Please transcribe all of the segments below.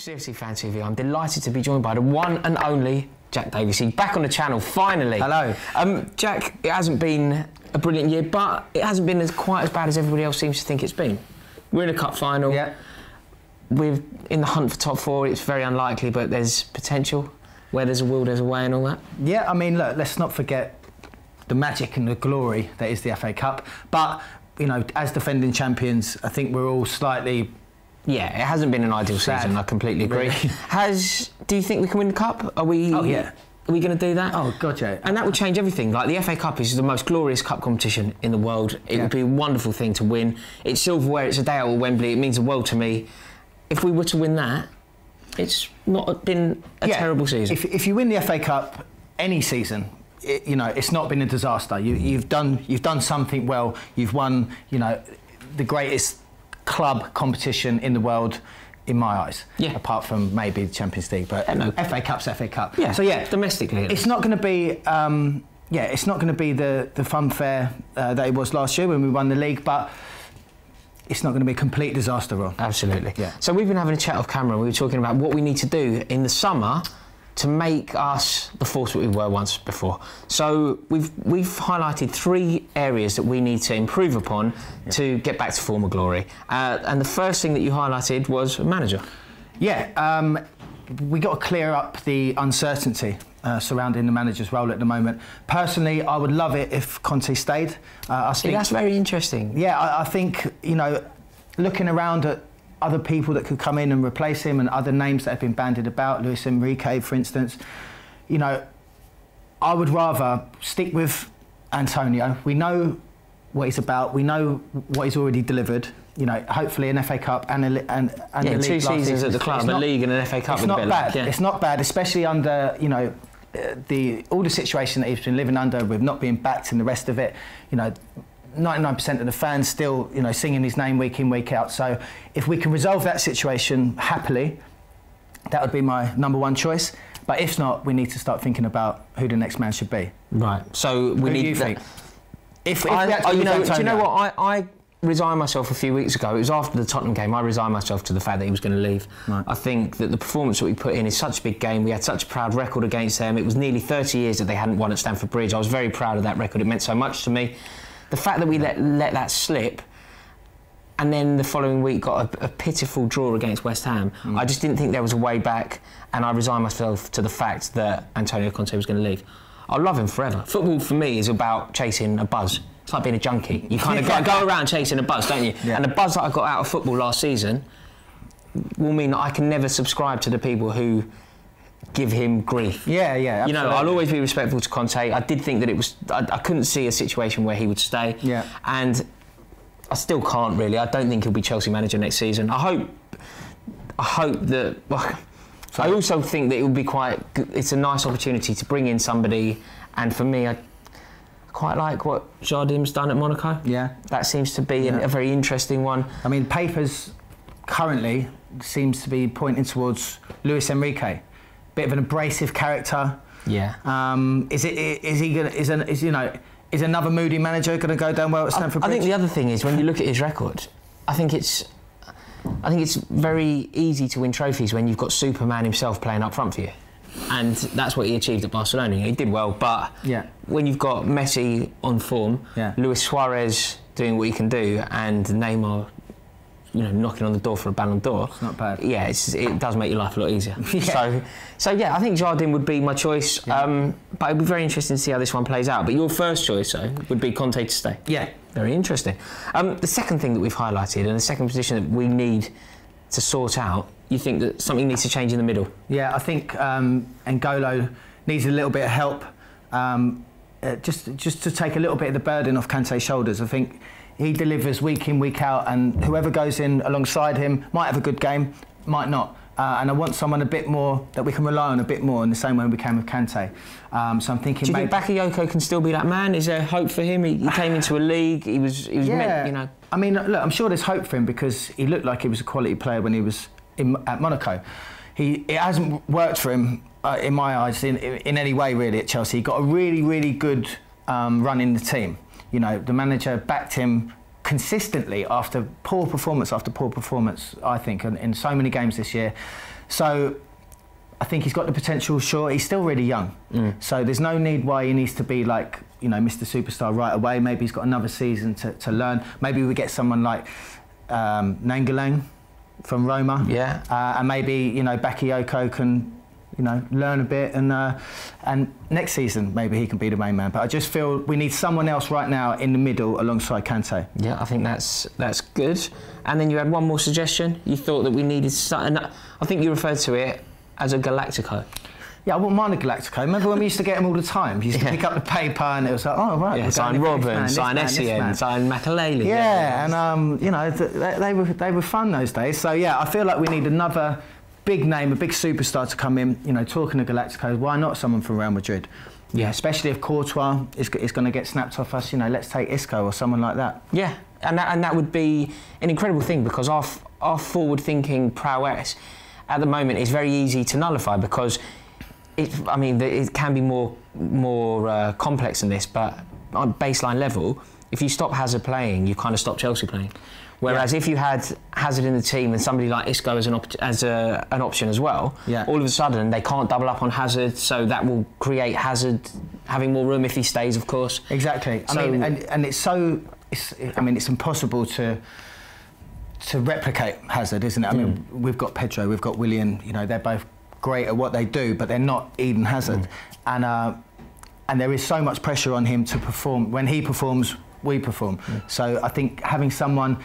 CFC Fan TV. I'm delighted to be joined by the one and only Jack Davies. He's back on the channel, finally. Hello. Jack, it hasn't been a brilliant year, but it hasn't been quite as bad as everybody else seems to think it's been. We're in a cup final. Yeah. We're in the hunt for top four. It's very unlikely, but there's potential. Where there's a will, there's a way and all that. Yeah, I mean, look, let's not forget the magic and the glory that is the FA Cup. But, you know, as defending champions, I think we're all slightly... Yeah, it hasn't been an ideal season, I completely agree. Really? Do you think we can win the cup? Are we... Oh, yeah. Are we going to do that? Oh, God, yeah. And that would change everything. Like, the FA Cup is the most glorious cup competition in the world. It would be a wonderful thing to win. It's silverware, it's a day out at Wembley, it means the world to me. If we were to win that, it's not been a terrible season. If you win the FA Cup any season, you know, it's not been a disaster. You've done something well. You've won, you know, the greatest club competition in the world, in my eyes. Yeah. Apart from maybe the Champions League, but no. FA Cup's FA Cup. Yeah. So yeah, domestically, it's not going to be. It's not going to be the funfair that it was last year when we won the league, but it's not going to be a complete disaster, Ron. Absolutely. Yeah. So we've been having a chat off camera. We were talking about what we need to do in the summer to make us the force that we were once before. So we've highlighted 3 areas that we need to improve upon to get back to former glory. And the first thing that you highlighted was manager. Yeah, we got to clear up the uncertainty surrounding the manager's role at the moment. Personally, I would love it if Conte stayed. I think that's very interesting. Yeah, I think, you know, looking around at other people that could come in and replace him and other names that have been bandied about, Luis Enrique, for instance, you know, I would rather stick with Antonio. We know what he's about. We know what he's already delivered. You know, hopefully an FA Cup and the league. 2 seasons at the club, a league and an FA Cup. It's not bad. It's not bad, especially under, you know, all the situation that he's been living under with not being backed and the rest of it. You know, 99% of the fans still, you know, singing his name week in, week out. So if we can resolve that situation happily, that would be my #1 choice. But if not, we need to start thinking about who the next man should be. Right. So we need. Who do you think? If we actually do you know what? I resigned myself a few weeks ago. It was after the Tottenham game. I resigned myself to the fact that he was going to leave. Right. I think that the performance that we put in is such a big game. We had such a proud record against them. It was nearly 30 years that they hadn't won at Stamford Bridge. I was very proud of that record. It meant so much to me. The fact that we let that slip, and then the following week got a pitiful draw against West Ham, I just didn't think there was a way back, and I resigned myself to the fact that Antonio Conte was going to leave. I love him forever. Football for me is about chasing a buzz. It's like being a junkie. You kind of go around chasing a buzz, don't you? Yeah. And the buzz that I got out of football last season will mean that I can never subscribe to the people who give him grief. Yeah, absolutely. You know, I'll always be respectful to Conte. I did think that it was... I couldn't see a situation where he would stay. Yeah. And I still can't, really. I don't think he'll be Chelsea manager next season. I hope that... I also think that it would be quite... It's a nice opportunity to bring in somebody, and for me, I quite like what Jardim's done at Monaco. Yeah. That seems to be a very interesting one. I mean, papers currently seems to be pointing towards Luis Enrique. Bit of an abrasive character. Yeah. Is another moody manager going to go down well at Stamford Bridge? I think the other thing is, when you look at his record, I think it's very easy to win trophies when you've got Superman himself playing up front for you. And that's what he achieved at Barcelona. He did well, but when you've got Messi on form, Luis Suarez doing what he can do, and Neymar, you know, knocking on the door for a Ballon d'Or. It's not bad. Yeah, it does make your life a lot easier. So yeah, I think Jardim would be my choice. But it'd be very interesting to see how this one plays out. But your first choice, though, would be Conte to stay. Yeah. Very interesting. The second thing that we've highlighted, and the second position that we need to sort out, you think that something needs to change in the middle? Yeah, I think N'Golo needs a little bit of help, just to take a little bit of the burden off Kante's shoulders. I think he delivers week in, week out, and whoever goes in alongside him might have a good game, might not. And I want someone a bit more that we can rely on a bit more in the same way we can with Kante. So I'm thinking. Do you think Bakayoko can still be that man? Is there hope for him? He came into a league. He was meant, you know. I mean, look, I'm sure there's hope for him because he looked like he was a quality player when he was at Monaco. It hasn't worked for him in my eyes in any way really at Chelsea. He got a really good run in the team. You know, the manager backed him consistently after poor performance after poor performance, I think, in so many games this year. So I think he's got the potential, sure. He's still really young. So there's no need why he needs to be like, you know, Mr. Superstar right away. Maybe he's got another season to learn. Maybe we get someone like Nangalang from Roma. Yeah. And maybe, you know, Bakayoko can, you know, learn a bit, and next season maybe he can be the main man. But I just feel we need someone else right now in the middle alongside Kante. Yeah, I think that's good. And then you had one more suggestion. You thought that we needed something. I think you referred to it as a Galactico. Yeah, I wouldn't mind a Galactico. Remember when we used to get them all the time? You used to pick up the paper and it was like, oh, right. Yeah, sign Robin, sign Essien, sign Makaleli. Yeah, and, you know, they were fun those days. So, yeah, I feel like we need another big name, a big superstar to come in. You know, talking of Galacticos, why not someone from Real Madrid? Yeah, especially if Courtois is going to get snapped off us. You know, let's take Isco or someone like that. Yeah, and that would be an incredible thing, because our forward-thinking prowess at the moment is very easy to nullify, because it can be more complex than this. But on baseline level, if you stop Hazard playing, you kind of stop Chelsea playing. Whereas if you had Hazard in the team and somebody like Isco as an option as well, all of a sudden they can't double up on Hazard, so that will create Hazard having more room if he stays, of course. Exactly. I mean, and it's impossible to replicate Hazard, isn't it? I mean, we've got Pedro, we've got Willian. You know, they're both great at what they do, but they're not Eden Hazard. And there is so much pressure on him to perform. When he performs, we perform. So I think having someone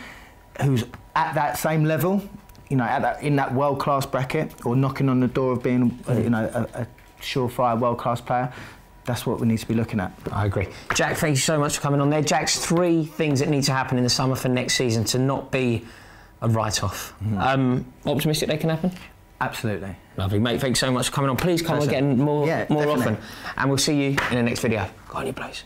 who's at that same level, you know, in that world-class bracket, or knocking on the door of being, you know, a surefire world-class player, that's what we need to be looking at. I agree. Jack, thank you so much for coming on there. Jack's 3 things that need to happen in the summer for next season to not be a write-off. Optimistic they can happen? Absolutely. Lovely, mate. Thanks so much for coming on. Please come again more often. And we'll see you in the next video. Go on, you place.